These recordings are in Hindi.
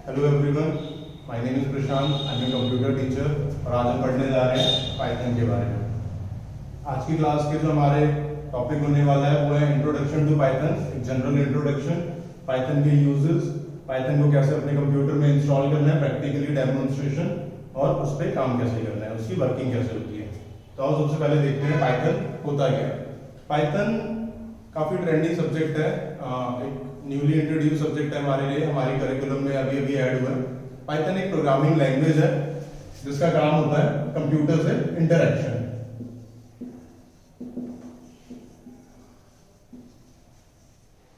Hello everyone, my name is Prashant. I am a computer teacher और आज हम पढ़ने जा रहे हैं पाइथन के बारे में। आज की क्लास के जो हमारे टॉपिक होने वाला है वो है इंट्रोडक्शन टू पाइथन, एक जनरल इंट्रोडक्शन, पाइथन के यूजेस, पाइथन को कैसे अपने कंप्यूटर में इंस्टॉल करना है, प्रैक्टिकली डेमोन्स्ट्रेशन और उस पर काम कैसे करना है, उसकी वर्किंग कैसे होती है। तो आओ सबसे पहले देखते हैं पाइथन होता क्या है। पाइथन काफ़ी ट्रेंडिंग सब्जेक्ट है, एक न्यूली इंट्रोड्यूस सब्जेक्ट है हमारे लिए, हमारी करिकुलम में अभी अभी ऐड हुआ है। पाइथन एक प्रोग्रामिंग लैंग्वेज है जिसका काम होता है कंप्यूटर से इंटरेक्शन।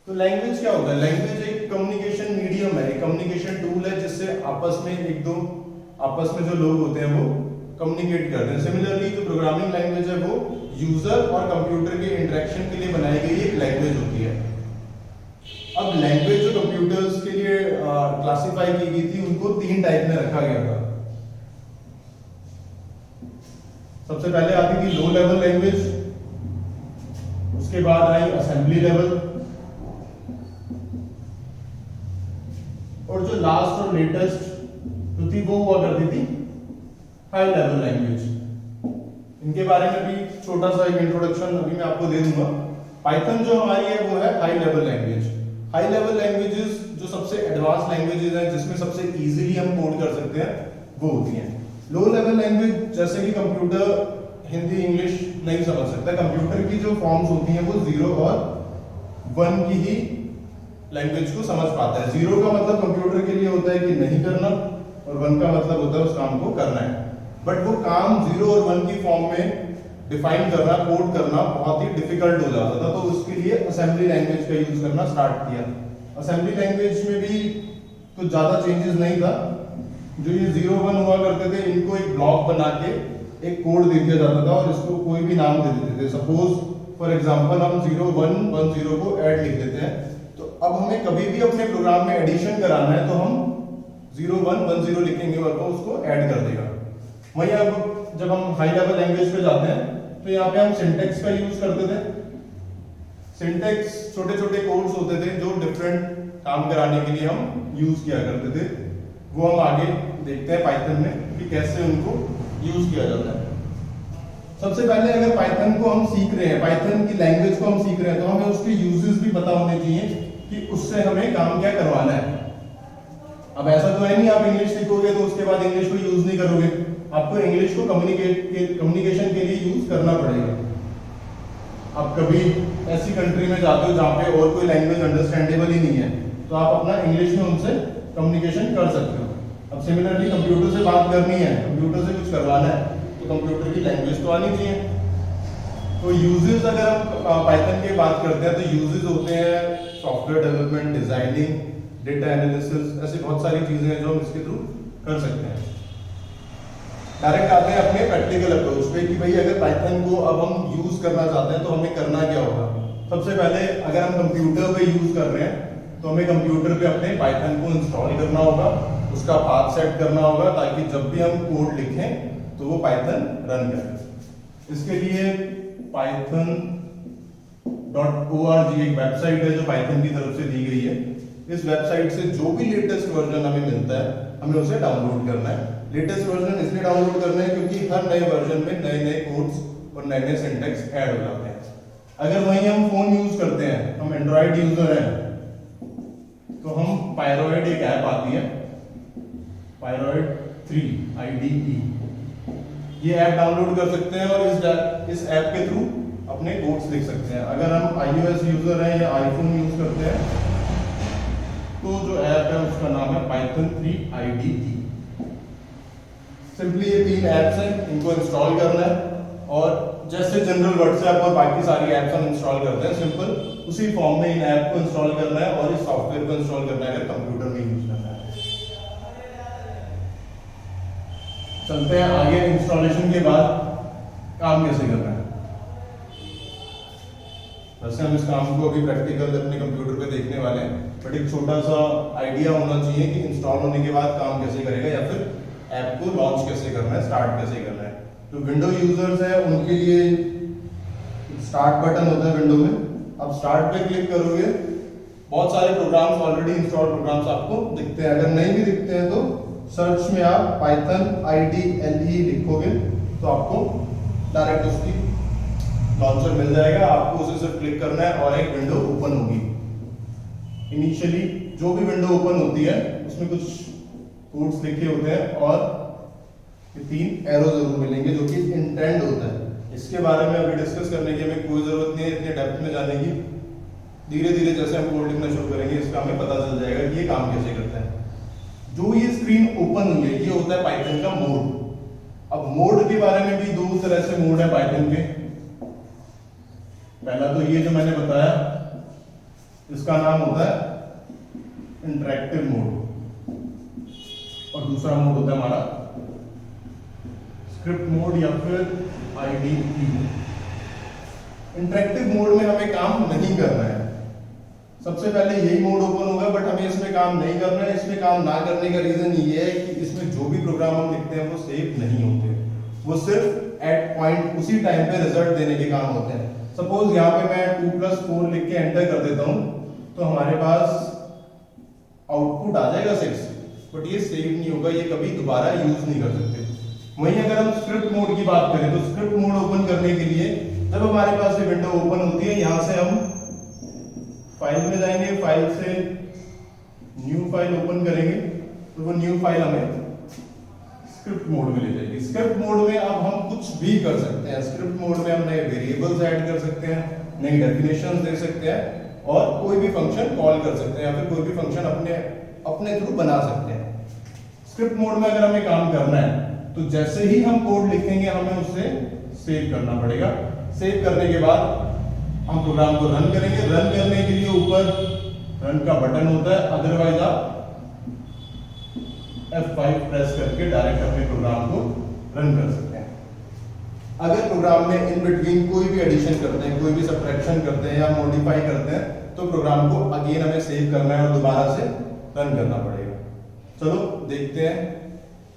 तो लैंग्वेज क्या होता है? लैंग्वेज एक कम्युनिकेशन मीडियम है, एक कम्युनिकेशन टूल है जिससे आपस में जो लोग होते हैं वो कम्युनिकेट करते हैं। सिमिलरली जो प्रोग्रामिंग लैंग्वेज है वो यूजर और कंप्यूटर के इंटरेक्शन के लिए बनाई गई एक लैंग्वेज होती है। अब लैंग्वेज जो कंप्यूटर्स के लिए क्लासिफाई की गई थी उनको 3 टाइप में रखा गया था। सबसे पहले आती थी लो लेवल लैंग्वेज, उसके बाद आई असेंबली लेवल, और जो लास्ट और लेटेस्ट जो थी वो हुआ करती थी हाई लेवल लैंग्वेज। इनके बारे में भी छोटा सा एक इंट्रोडक्शन अभी मैं आपको दे दूंगा। पाइथन जो हमारी है वो है high level language. High level languages जो सबसे एडवांस लैंग्वेजेस हैं जिसमें सबसे इजीली हम कोड कर सकते हैं वो होती हैं। लो लेवल लैंग्वेज जैसे कि कंप्यूटर हिंदी इंग्लिश नहीं समझ सकता, कंप्यूटर की जो फॉर्म्स होती हैं वो 0 और 1 की ही लैंग्वेज को समझ पाता है। 0 का मतलब कंप्यूटर के लिए होता है कि नहीं करना और 1 का मतलब होता है उस काम को करना है। बट वो काम 0 और 1 की फॉर्म में डिफाइन करना, कोड करना बहुत ही डिफिकल्ट हो जाता था, तो उसके लिए असेंबली लैंग्वेज का यूज करना स्टार्ट किया। असेंबली लैंग्वेज में भी कुछ ज्यादा चेंजेस नहीं था। जो ये 0 1 हुआ करते थे इनको एक ब्लॉक बना के एक कोड दे दिया जाता था और इसको कोई भी नाम दे देते थे। सपोज फॉर एग्जांपल हम 0 1 1 0 को ऐड लिख देते हैं, तो अब हमें कभी भी अपने प्रोग्राम में एडिशन कराना है तो हम 0 1 1 0 लिखेंगे और वो उसको ऐड कर देगा। वहीं अब जब हम हाई लेवल लैंग्वेज पे जाते हैं तो यहाँ पे हम सिंटेक्स का यूज करते थे। सिंटेक्स छोटे छोटे कोड्स होते थे जो डिफरेंट काम कराने के लिए हम यूज किया करते थे। वो हम आगे देखते हैं पाइथन में कि कैसे उनको यूज किया जाता है। सबसे पहले अगर पाइथन को हम सीख रहे हैं, पाइथन की लैंग्वेज को हम सीख रहे हैं, तो हमें उसके यूजेस भी पता होने चाहिए कि उससे हमें काम क्या करवाना है। अब ऐसा तो है नहीं आप इंग्लिश सीखोगे तो उसके बाद इंग्लिश को यूज नहीं करोगे, आपको इंग्लिश को कम्युनिकेशन के लिए यूज करना पड़ेगा। आप कभी ऐसी कंट्री में जाते हो जहाँ पे और कोई लैंग्वेज अंडरस्टैंडेबल ही नहीं है, तो आप अपना इंग्लिश में उनसे कम्युनिकेशन कर सकते हो। अब सिमिलरली कंप्यूटर से बात करनी है, कंप्यूटर से कुछ करवाना है, तो कंप्यूटर की लैंग्वेज तो आनी चाहिए। तो यूजेस अगर हम पाइथन की बात करते हैं तो यूजेस होते हैं software development, designing, data analysis, ऐसी बहुत सारी चीजें हैं जो हम इसके थ्रू कर सकते हैं। डायरेक्ट आते हैं अपने प्रैक्टिकल अप्रोच पे कि भाई अगर पाइथन को अब हम यूज करना चाहते हैं तो हमें करना क्या होगा। सबसे पहले अगर हम कंप्यूटर पे यूज कर रहे हैं तो हमें कंप्यूटर पे अपने पाइथन को इंस्टॉल करना होगा, उसका पाथ सेट करना होगा ताकि जब भी हम कोड लिखें तो वो पाइथन रन करे। इसके लिए python.org एक वेबसाइट है जो पाइथन की तरफ से दी गई है। इस वेबसाइट से जो भी लेटेस्ट वर्जन हमें मिलता है हमें उसे डाउनलोड करना है। लेटेस्ट वर्जन इसलिए डाउनलोड करना है क्योंकि हर नए वर्जन में नए नए कोड्स और नए नए सिंटैक्स ऐड हो जाते हैं। अगर वहीं हम फोन यूज करते हैं, हम एंड्रॉइड यूजर हैं, तो हम पायरॉइड एक ऐप आती है, पायरॉइड 3 IDE, ये ऐप डाउनलोड कर सकते हैं और इस ऐप के थ्रू अपने कोड्स लिख सकते हैं। अगर हम iOS यूजर हैं या आईफोन यूज करते हैं तो जो ऐप है उसका नाम है Python 3 IDE। सिंपली ये 3 ऐप्स हैं, इनको इंस्टॉल करना है और जैसे जनरल व्हाट्सएप और बाकी सारी ऐप्स हम इंस्टॉल करते हैं सिंपल उसी फॉर्म में इन ऐप को इंस्टॉल करना है और इस सॉफ्टवेयर को इंस्टॉल करना है अगर कंप्यूटर में यूज करना है। चलते हैं आगे इंस्टॉलेशन के बाद काम कैसे करना है। वैसे हम इस काम को अभी प्रैक्टिकल अपने कंप्यूटर पे देखने वाले हैं, बट एक छोटा सा आइडिया होना चाहिए कि इंस्टॉल होने के बाद काम कैसे करेगा या फिर ऐप को लॉन्च कैसे करना है, स्टार्ट कैसे करना है। तो विंडो यूजर्स हैं उनके लिए स्टार्ट बटन होता है विंडो में। अब स्टार्ट पे क्लिक करोगे बहुत सारे प्रोग्राम्स ऑलरेडी इंस्टॉल प्रोग्राम्स आपको दिखते हैं। अगर नहीं भी दिखते हैं तो सर्च में आप पाइथन IDLE लिखोगे तो आपको डायरेक्ट उसकी लॉन्चर मिल जाएगा। आपको उसे सिर्फ क्लिक करना है और एक विंडो ओपन होगी। इनिशियली जो भी विंडो ओपन होती है उसमें कुछ कोड्स लिखे होते हैं और ये 3 एरो जरूर मिलेंगे जो कि इंटेंड होता है। इसके बारे में अभी डिस्कस करने की हमें कोई जरूरत नहीं है इतने डेप्थ में जाने की। धीरे धीरे जैसे हम कोड लिखना शुरू करेंगे इसका हमें पता चल जाएगा कि ये काम कैसे करता है। जो ये स्क्रीन ओपन हुई है ये होता है पाइथन का मोड। अब मोड के बारे में भी 2 तरह से मोड है पाइथन के। पहला तो ये जो मैंने बताया इसका नाम होता है इंटरैक्टिव मोड और दूसरा मोड होता है हमारा स्क्रिप्ट मोड या फिर IDE। इंटरैक्टिव मोड में हमें काम नहीं करना है। सबसे पहले यही मोड ओपन होगा बट हमें इसमें काम नहीं करना है। इसमें काम ना करने का रीजन ये है कि इसमें जो भी प्रोग्राम हम लिखते हैं वो सेव नहीं होते, वो सिर्फ एट पॉइंट उसी टाइम पे रिजल्ट देने के काम होते हैं। सपोज यहाँ पे मैं 2+4 लिख के एंटर कर देता हूँ तो हमारे पास आउटपुट आ जाएगा 6, बट ये सेव नहीं होगा, ये कभी दोबारा यूज नहीं कर सकते। वहीं अगर हम स्क्रिप्ट मोड की बात करें तो स्क्रिप्ट मोड ओपन करने के लिए जब हमारे पास ये विंडो ओपन होती है यहां से हम फाइल में जाएंगे, फाइल से न्यू फाइल ओपन करेंगे तो वो न्यू फाइल हमें स्क्रिप्ट मोड में ले जाएगी। स्क्रिप्ट मोड में अब हम कुछ भी कर सकते हैं। स्क्रिप्ट मोड में हम नए वेरिएबल्स ऐड कर सकते हैं, नई डेफिनेशंस दे सकते हैं और कोई भी फंक्शन कॉल कर सकते हैं या फिर कोई भी फंक्शन अपने थ्रू बना सकते हैं। स्क्रिप्ट मोड में अगर हमें काम करना है तो जैसे ही हम कोड लिखेंगे हमें उसे सेव करना पड़ेगा। सेव करने के बाद हम प्रोग्राम को रन करेंगे। रन करने के लिए ऊपर रन का बटन होता है, अदरवाइज आप F5 प्रेस करके डायरेक्ट अपने प्रोग्राम को रन कर सकते हैं। अगर प्रोग्राम में इन बिटवीन कोई भी एडिशन करते हैं, कोई भी सब्ट्रैक्शन करते हैं या मॉडिफाई करते हैं तो प्रोग्राम को अगेन हमें सेव करना है और दोबारा से रन करना पड़ेगा। चलो देखते हैं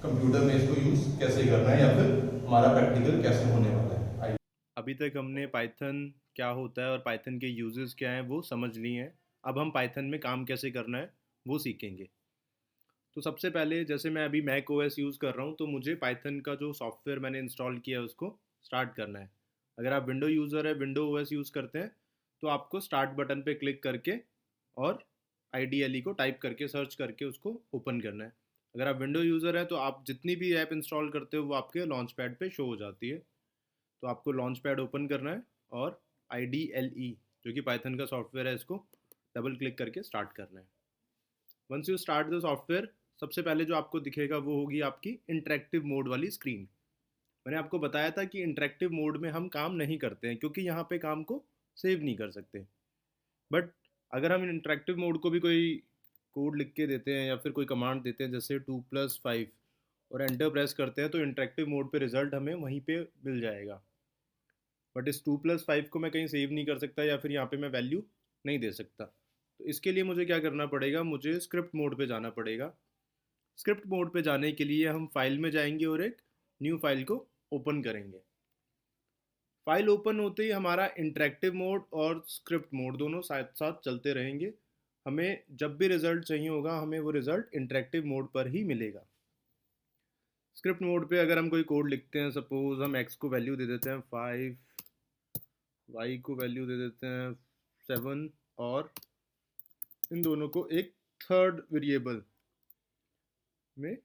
कंप्यूटर में इसको यूज कैसे करना है या फिर हमारा प्रैक्टिकल कैसे होने वाला है। अभी तक हमने पाइथन क्या होता है और पाइथन के यूजेस क्या हैं वो समझ लिए हैं। अब हम पाइथन में काम कैसे करना है वो सीखेंगे। तो सबसे पहले जैसे मैं अभी मैक ओएस यूज़ कर रहा हूँ तो मुझे पाइथन का जो सॉफ्टवेयर मैंने इंस्टॉल किया है उसको स्टार्ट करना है। अगर आप विंडो यूज़र है, विंडो ओएस यूज़ करते हैं तो आपको स्टार्ट बटन पे क्लिक करके और IDLE को टाइप करके सर्च करके उसको ओपन करना है। अगर आप विंडो यूज़र है तो आप जितनी भी ऐप इंस्टॉल करते हो वो आपके लॉन्च पैड पर शो हो जाती है। तो आपको लॉन्च पैड ओपन करना है और IDLE जो कि पाइथन का सॉफ्टवेयर है इसको डबल क्लिक करके स्टार्ट करना है। Once you start the software सबसे पहले जो आपको दिखेगा वो होगी आपकी इंटरेक्टिव मोड वाली स्क्रीन। मैंने आपको बताया था कि इंटरेक्टिव मोड में हम काम नहीं करते हैं क्योंकि यहाँ पे काम को सेव नहीं कर सकते। बट अगर हम इंटरेक्टिव मोड को भी कोई कोड लिख के देते हैं या फिर कोई कमांड देते हैं जैसे 2+5 और एंटर प्रेस करते हैं तो इंटरेक्टिव मोड पे रिजल्ट हमें वहीं पे मिल जाएगा। बट इस 2+5 को मैं कहीं सेव नहीं कर सकता या फिर यहाँ पे मैं वैल्यू नहीं दे सकता। तो इसके लिए मुझे क्या करना पड़ेगा, मुझे स्क्रिप्ट मोड पे जाना पड़ेगा। स्क्रिप्ट मोड पे जाने के लिए हम फाइल में जाएंगे और एक न्यू फाइल को ओपन करेंगे। फाइल ओपन होते ही हमारा इंटरेक्टिव मोड और स्क्रिप्ट मोड दोनों साथ साथ चलते रहेंगे। हमें जब भी रिजल्ट चाहिए होगा हमें वो रिजल्ट इंटरेक्टिव मोड पर ही मिलेगा। स्क्रिप्ट मोड पे अगर हम कोई कोड लिखते हैं, सपोज हम x को वैल्यू दे देते हैं 5, y को वैल्यू दे देते हैं 7 और इन दोनों को एक थर्ड वेरिएबल में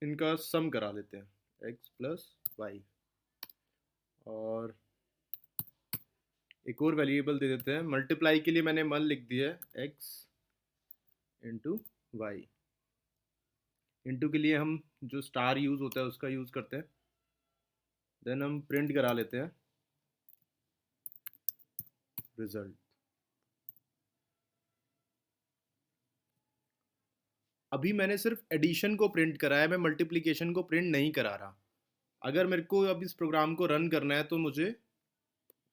इनका सम करा लेते हैं x+y और एक और वेरिएबल दे देते हैं। मल्टीप्लाई के लिए मैंने मल लिख दिया है x इंटू वाई। इंटू के लिए हम जो स्टार यूज़ होता है उसका यूज़ करते हैं। देन हम प्रिंट करा लेते हैं रिजल्ट। अभी मैंने सिर्फ एडिशन को प्रिंट करा है, मैं मल्टीप्लिकेशन को प्रिंट नहीं करा रहा। अगर मेरे को अब इस प्रोग्राम को रन करना है तो मुझे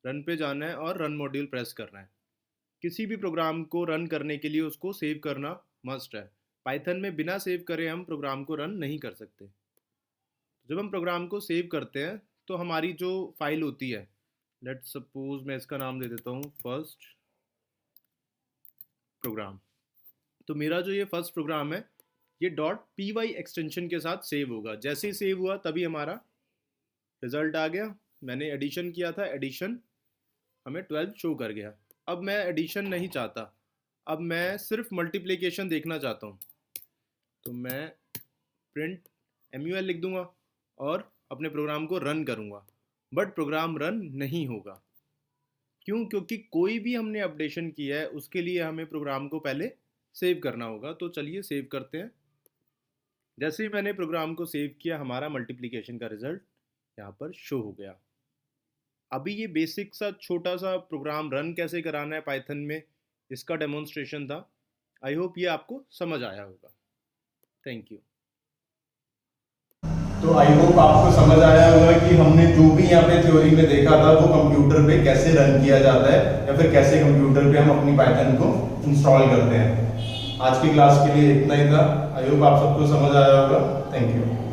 रन पे जाना है और रन मॉड्यूल प्रेस करना है। किसी भी प्रोग्राम को रन करने के लिए उसको सेव करना मस्ट है। पाइथन में बिना सेव करे हम प्रोग्राम को रन नहीं कर सकते। जब हम प्रोग्राम को सेव करते हैं तो हमारी जो फाइल होती है, लेट्स सपोज मैं इसका नाम दे देता हूँ फर्स्ट प्रोग्राम। तो मेरा जो ये फर्स्ट प्रोग्राम है ये .py एक्सटेंशन के साथ सेव होगा। जैसे ही सेव हुआ तभी हमारा रिजल्ट आ गया। मैंने एडिशन किया था, एडिशन हमें 12 शो कर गया। अब मैं एडिशन नहीं चाहता, अब मैं सिर्फ मल्टीप्लिकेशन देखना चाहता हूँ। तो मैं प्रिंट MUL लिख दूंगा और अपने प्रोग्राम को रन करूँगा, बट प्रोग्राम रन नहीं होगा। क्यों? क्योंकि कोई भी हमने अपडेशन किया है उसके लिए हमें प्रोग्राम को पहले सेव करना होगा। तो चलिए सेव करते हैं। जैसे ही मैंने प्रोग्राम को सेव किया, हमारा मल्टीप्लिकेशन का रिजल्ट यहाँ पर शो हो गया। अभी ये बेसिक सा छोटा सा प्रोग्राम रन कैसे कराना है पाइथन में, इसका डेमोन्स्ट्रेशन था। आई होप ये आपको समझ आया होगा। Thank you. तो आई होप आपको समझ आया होगा कि हमने जो भी यहाँ पे थ्योरी में देखा था वो कंप्यूटर पे कैसे रन किया जाता है या फिर कैसे कंप्यूटर पे हम अपनी पाइथन को इंस्टॉल करते हैं। आज की क्लास के लिए इतना ही था। आई होप आप सबको समझ आया होगा। Thank you.